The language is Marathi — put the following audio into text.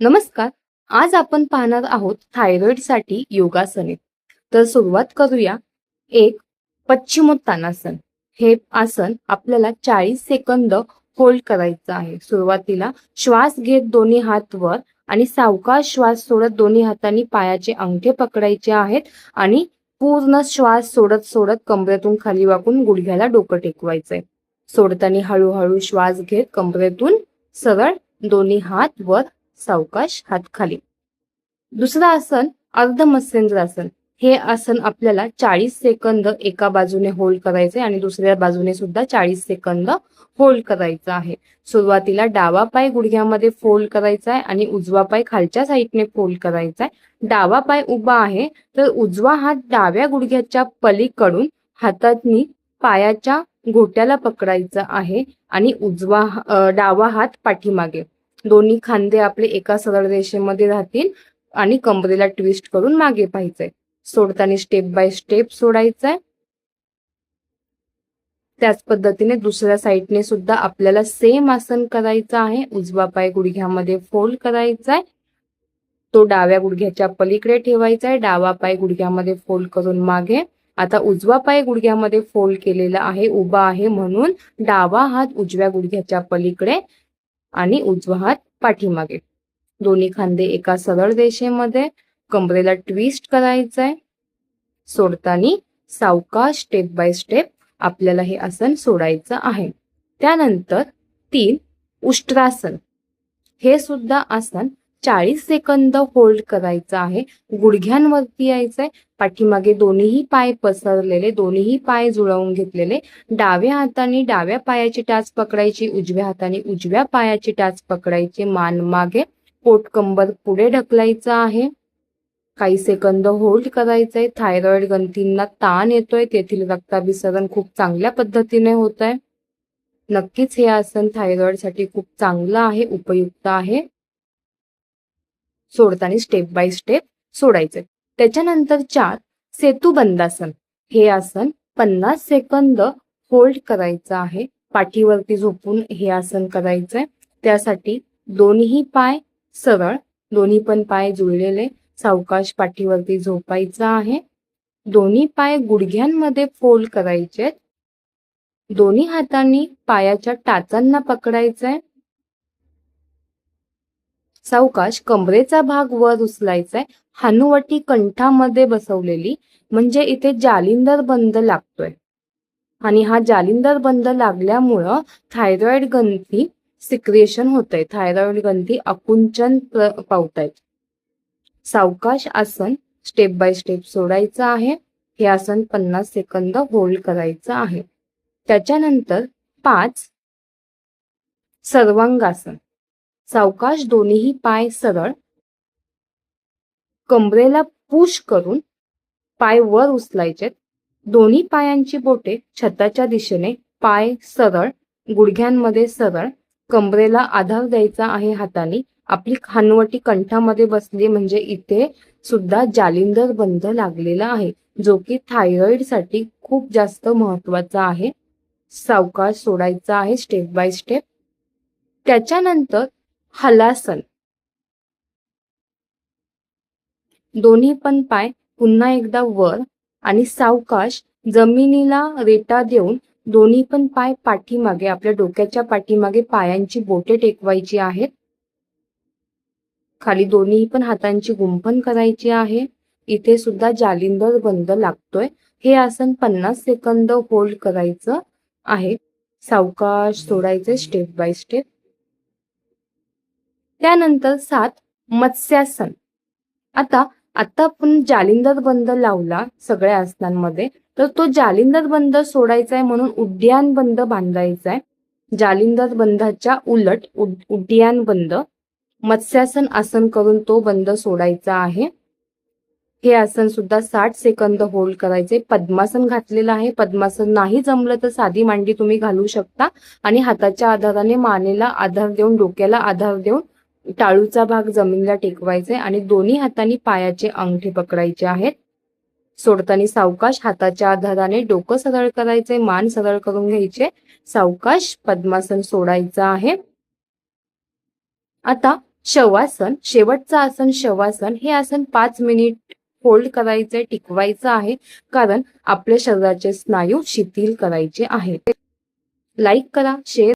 नमस्कार. आज आपण पाहणार आहोत थायरॉइडसाठी योगासने. तर सुरुवात करूया. एक पश्चिमोत्तानासन. हे आसन आपल्याला 40 सेकंद होल्ड करायचं आहे. सुरुवातीला श्वास घेत दोन्ही हात वर आणि सावकाश श्वास सोडत दोन्ही हातांनी पायाचे अंगठे पकडायचे आहेत आणि पूर्ण श्वास सोडत सोडत कमरेतून खाली वाकून गुडघ्याला डोकं टेकवायचंय. सोडताना हळूहळू श्वास घेत कमरेतून सरळ दोन्ही हात वर, सावकाश हात खाली. दुसरं आसन अर्ध मत्स्येंद्र आसन. हे आसन आपल्याला 40 सेकंद एका बाजूने होल्ड करायचे आणि दुसऱ्या बाजूने सुद्धा 40 सेकंद होल्ड करायचं आहे. सुरुवातीला डावा पाय गुडघ्यामध्ये फोल्ड करायचा आहे आणि उजवा पाय खालच्या साईडने फोल्ड करायचा आहे. डावा पाय उभा आहे तर उजवा हात डाव्या गुडघ्याच्या पलीकडून हातांनी पायाच्या घोट्याला पकडायचा आहे आणि डावा हात पाठीमागे. दोन्ही खांदे आपले एका सरळ रेषेमध्ये राहतील आणि कमरेला ट्विस्ट करून मागे पाहायचंय. सोडताना स्टेप बाय स्टेप सोडायचंय. त्याच पद्धतीने दुसऱ्या साईडने सुद्धा आपल्याला सेम आसन करायचं आहे. उजवा पाय गुडघ्यामध्ये फोल्ड करायचा आहे, तो डाव्या गुडघ्याच्या पलीकडे ठेवायचा आहे. डावा पाय गुडघ्यामध्ये फोल्ड करून मागे. आता उजवा पाय गुडघ्यामध्ये फोल्ड केलेला आहे, उभा आहे, म्हणून डावा हात उजव्या गुडघ्याच्या पलीकडे आणि उजवा हात पाठीमागे. दोन्ही खांदे एका सरळ रेषेमध्ये. कमरेला ट्विस्ट करायचंय. सोडताना सावकाश स्टेप बाय स्टेप आपल्याला हे आसन सोडायचं आहे. त्यानंतर 3 उष्ट्रासन. हे सुद्धा आसन 40 सेकंद होल्ड करायचं आहे. गुडघ्यांवरती यायचंय. पाठीमागे दोन्ही पाय पसरलेले, दोन्ही पाय जुळवून घेतलेले. डाव्या हाताने डाव्या पायाची टाच पकडायची, उजव्या हाताने उजव्या पायाची टाच पकडायची. मान मागे, पोट कंबर पुढे ढकलायचं आहे. काही सेकंद होल्ड करायचंय. थायरॉइड ग्रंथींना ताण येतोय, तेथील रक्ताभिसरण खूप चांगल्या पद्धतीने होत आहे. नक्कीच हे आसन थायरॉइडसाठी खूप चांगलं आहे, उपयुक्त आहे. सोडताना स्टेप बाय स्टेप सोडायचे. त्याच्यानंतर 4 सेतुबंधासन. हे आसन 50 सेकंद होल्ड करायचं आहे. पाठीवरती झोपून हे आसन करायचंय. त्यासाठी दोन्ही पाय सरळ, दोन्ही पण पाय जुळलेले, सावकाश पाठीवरती झोपायचं आहे. दोन्ही पाय गुडघ्यांमध्ये फोल्ड करायचे. दोन्ही हातांनी पायाच्या टाचांना पकडायचंय. सावकाश कमरेचा भाग वर उचलायचाय. हनुवटी कंठामध्ये बसवलेली, म्हणजे इथे जालिंदर बंद लागतोय आणि हा जालिंदर बंद लागल्यामुळं थायरॉइड ग्रंथी सिक्रेशन होतंय. थायरॉइड ग्रंथी आकुंचन पावतायत. सावकाश आसन स्टेप बाय स्टेप सोडायचं आहे. हे आसन 50 सेकंद होल्ड करायचं आहे. त्याच्यानंतर 5 सर्वांगासन. सावकाश दोन्ही पाय सरळ, कमरेला पुश करून पाय वर उचलायचे. दोन्ही पायांची बोटे छताच्या दिशेने, पाय सरळ, गुडघ्यांमध्ये सरळ, कमरेला आधार द्यायचा आहे हाताने. आपली हनुवटी कंठामध्ये बसली, म्हणजे इथे सुद्धा जालिंदर बंध लागलेला आहे, जो की थायरॉइड साठी खूप जास्त महत्वाचा आहे. सावकाश सोडायचा आहे स्टेप बाय स्टेप. त्याच्यानंतर हलासन. दोन्ही पण पाय पुन्हा एकदा वर आणि सावकाश जमिनीला रेटा देऊन दोन्ही पण पाय पाठीमागे, आपल्या डोक्याच्या पाठीमागे पायांची बोटे टेकवायची आहेत. खाली दोन्ही पण हातांची गुंफण करायची आहे. इथे सुद्धा जालिंदर बंद लागतोय. हे आसन 50 सेकंद होल्ड करायचं आहे. सावकाश सोडायचे स्टेप बाय स्टेप. त्यानंतर 7 मत्स्यासन. आता आपण जालिंदर बंद लावला सगळ्या आसनांमध्ये, तर तो जालिंदर बंद सोडायचा आहे, म्हणून उड्डाण बंद बांधायचा आहे. जालिंदर बंदाच्या उलट उड्डाण बंद, मत्स्यासन आसन करून तो बंद सोडायचा आहे. हे आसन सुद्धा 60 सेकंद होल्ड करायचे. पद्मासन घातलेलं आहे. पद्मासन नाही जमलं तर साधी मांडी तुम्ही घालू शकता आणि हाताच्या आधाराने मानेला आधार देऊन, डोक्याला आधार देऊन टाळूचा भाग जमिनीला टेकवायचे आणि दोन्ही हातांनी पायाचे अंगठे पकडायचे आहेत. सोडताना सावकाश हाताच्या आधाराने डोकं सरळ करायचे, मान सरळ करून घ्यायचे. सावकाश पद्मासन सोडायचं आहे. आता शवासन, शेवटचं आसन शवासन. हे आसन 5 मिनिट होल्ड करायचंय, टिकवायचं आहे, कारण आपल्या शरीराचे स्नायू शिथिल करायचे आहेत. लाईक करा, शेअर